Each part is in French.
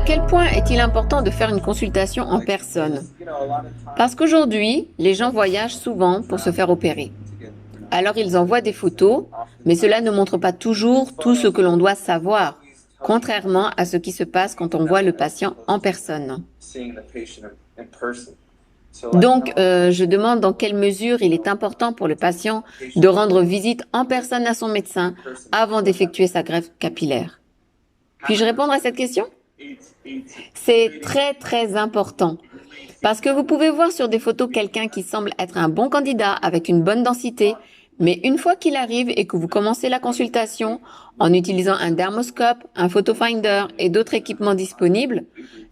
quel point est-il important de faire une consultation en personne? Parce qu'aujourd'hui, les gens voyagent souvent pour se faire opérer. Alors ils envoient des photos, mais cela ne montre pas toujours tout ce que l'on doit savoir, contrairement à ce qui se passe quand on voit le patient en personne. Donc, je demande dans quelle mesure il est important pour le patient de rendre visite en personne à son médecin avant d'effectuer sa greffe capillaire. Puis-je répondre à cette question? C'est très, très important. Parce que vous pouvez voir sur des photos quelqu'un qui semble être un bon candidat avec une bonne densité, mais une fois qu'il arrive et que vous commencez la consultation en utilisant un dermoscope, un photofinder et d'autres équipements disponibles,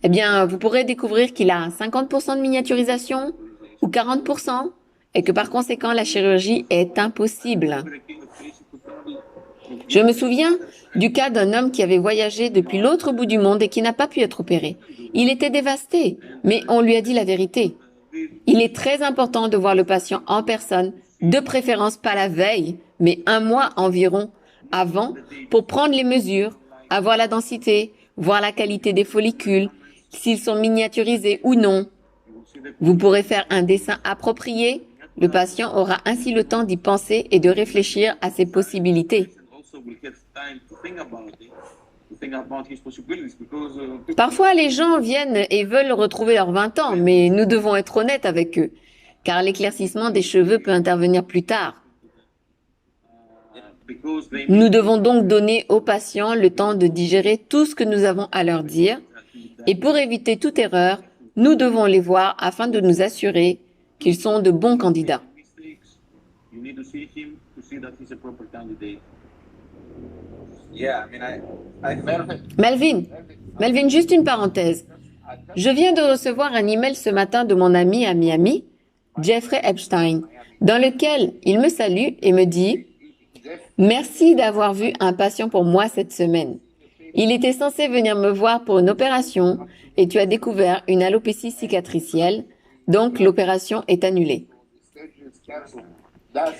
eh bien, vous pourrez découvrir qu'il a 50% de miniaturisation ou 40% et que par conséquent, la chirurgie est impossible. Je me souviens du cas d'un homme qui avait voyagé depuis l'autre bout du monde et qui n'a pas pu être opéré. Il était dévasté, mais on lui a dit la vérité. Il est très important de voir le patient en personne, de préférence pas la veille, mais un mois environ avant, pour prendre les mesures, avoir la densité, voir la qualité des follicules, s'ils sont miniaturisés ou non. Vous pourrez faire un dessin approprié. Le patient aura ainsi le temps d'y penser et de réfléchir à ses possibilités. Parfois, les gens viennent et veulent retrouver leurs 20 ans, mais nous devons être honnêtes avec eux, car l'éclaircissement des cheveux peut intervenir plus tard. Nous devons donc donner aux patients le temps de digérer tout ce que nous avons à leur dire, et pour éviter toute erreur, nous devons les voir afin de nous assurer qu'ils sont de bons candidats. Melvin, juste une parenthèse. Je viens de recevoir un email ce matin de mon ami à Miami, Jeffrey Epstein, dans lequel il me salue et me dit « Merci d'avoir vu un patient pour moi cette semaine. Il était censé venir me voir pour une opération et tu as découvert une alopécie cicatricielle, donc l'opération est annulée. »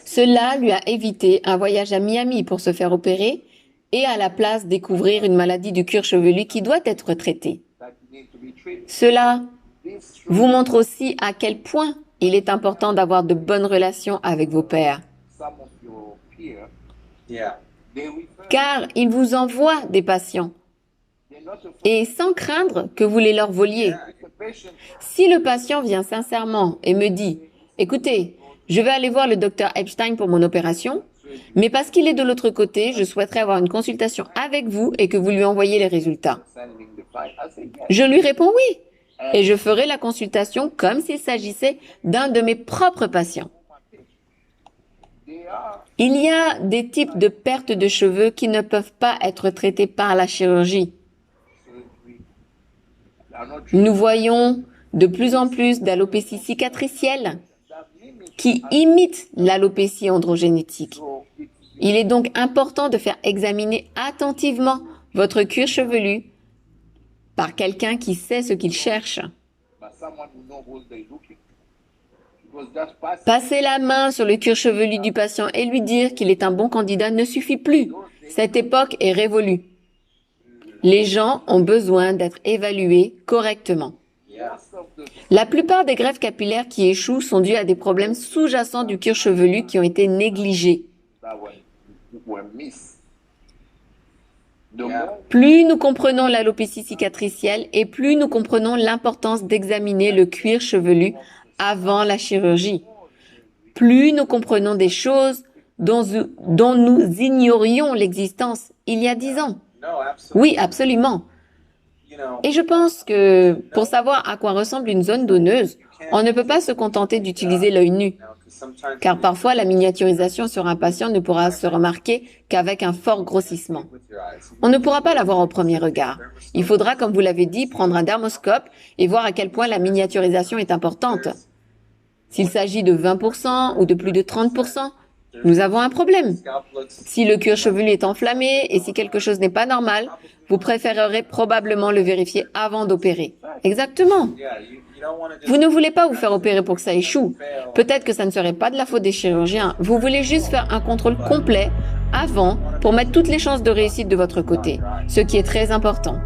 Cela lui a évité un voyage à Miami pour se faire opérer et à la place découvrir une maladie du cuir chevelu qui doit être traitée. Cela vous montre aussi à quel point il est important d'avoir de bonnes relations avec vos pairs. Car ils vous envoient des patients et sans craindre que vous les leur voliez. Si le patient vient sincèrement et me dit « Écoutez, je vais aller voir le docteur Epstein pour mon opération, mais parce qu'il est de l'autre côté, je souhaiterais avoir une consultation avec vous et que vous lui envoyiez les résultats. » Je lui réponds oui, et je ferai la consultation comme s'il s'agissait d'un de mes propres patients. Il y a des types de perte de cheveux qui ne peuvent pas être traités par la chirurgie. Nous voyons de plus en plus d'alopécies cicatricielles qui imitent l'alopécie androgénétique. Il est donc important de faire examiner attentivement votre cuir chevelu par quelqu'un qui sait ce qu'il cherche. Passer la main sur le cuir chevelu du patient et lui dire qu'il est un bon candidat ne suffit plus. Cette époque est révolue. Les gens ont besoin d'être évalués correctement. La plupart des greffes capillaires qui échouent sont dues à des problèmes sous-jacents du cuir chevelu qui ont été négligés. Plus nous comprenons l'alopécie cicatricielle et plus nous comprenons l'importance d'examiner le cuir chevelu avant la chirurgie. Plus nous comprenons des choses dont nous ignorions l'existence il y a 10 ans. Oui, absolument. Et je pense que pour savoir à quoi ressemble une zone donneuse, on ne peut pas se contenter d'utiliser l'œil nu. Car parfois, la miniaturisation sur un patient ne pourra se remarquer qu'avec un fort grossissement. On ne pourra pas la voir au premier regard. Il faudra, comme vous l'avez dit, prendre un dermoscope et voir à quel point la miniaturisation est importante. S'il s'agit de 20% ou de plus de 30%, nous avons un problème. Si le cuir chevelu est enflammé et si quelque chose n'est pas normal, vous préférerez probablement le vérifier avant d'opérer. Exactement. Vous ne voulez pas vous faire opérer pour que ça échoue. Peut-être que ça ne serait pas de la faute des chirurgiens. Vous voulez juste faire un contrôle complet avant pour mettre toutes les chances de réussite de votre côté, ce qui est très important.